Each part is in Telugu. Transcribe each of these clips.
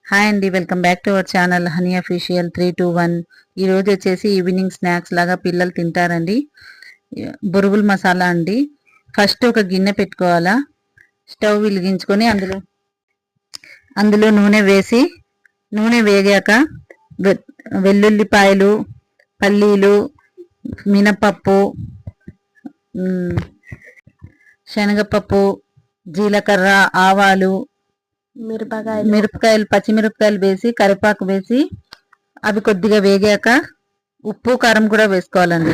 హాయ్ అండి, welcome back to our channel honey official 321. ఈరోజు వచ్చేసి ఈవినింగ్ స్నాక్స్ లాగా పిల్లలు తింటారండి. బొరుగుల మసాలా అండి. ఫస్ట్ ఒక గిన్నె పెట్టుకోవాలా, స్టవ్ వెలిగించుకొని అందులో నూనె వేసి, నూనె వేగాక వెల్లుల్లిపాయలు, పల్లీలు, మినపప్పు, శనగపప్పు, జీలకర్ర, ఆవాలు, మిరపకాయలు, పచ్చిమిరపకాయలు వేసి, కరివేపాకు వేసి, అవి కొద్దిగా వేగాక ఉప్పు కారం కూడా వేసుకోవాలండి.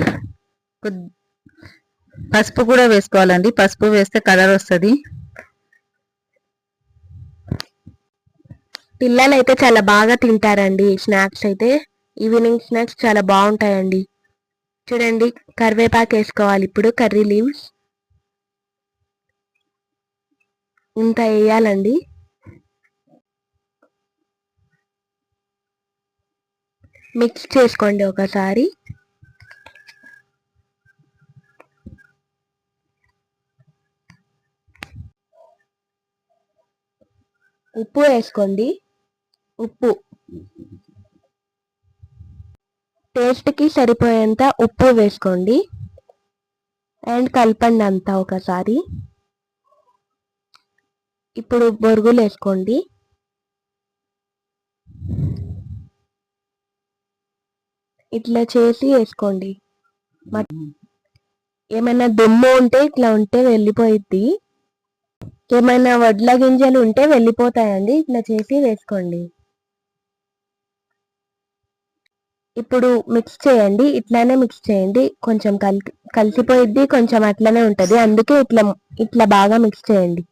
పసుపు కూడా వేసుకోవాలండి. పసుపు వేస్తే కలర్ వస్తుంది. పిల్లలు అయితే చాలా బాగా తింటారండి. స్నాక్స్ అయితే ఈవినింగ్ స్నాక్స్ చాలా బాగుంటాయండి. చూడండి, కరివేపాకు వేసుకోవాలి. ఇప్పుడు కర్రీ లీవ్స్ ఇంత వేయాలండి. మిక్స్ చేసుకోండి ఒకసారి. ఉప్పు వేసుకోండి. ఉప్పు టేస్ట్కి సరిపోయేంత ఉప్పు వేసుకోండి అండ్ కలపండి అంతా ఒకసారి. ఇప్పుడు బొరుగులు వేసుకోండి. ఇట్లా చేసి వేసుకోండి. ఏమైనా దుమ్ము ఉంటే ఇట్లా ఉంటే వెళ్ళిపోయిద్ది. ఏమైనా వడ్ల గింజలు ఉంటే వెళ్ళిపోతాయండి. ఇట్లా చేసి వేసుకోండి. ఇప్పుడు మిక్స్ చేయండి. ఇట్లానే మిక్స్ చేయండి. కొంచెం కలిసిపోయిద్ది, కొంచెం అట్లనే ఉంటుంది. అందుకే ఇట్లా బాగా మిక్స్ చేయండి.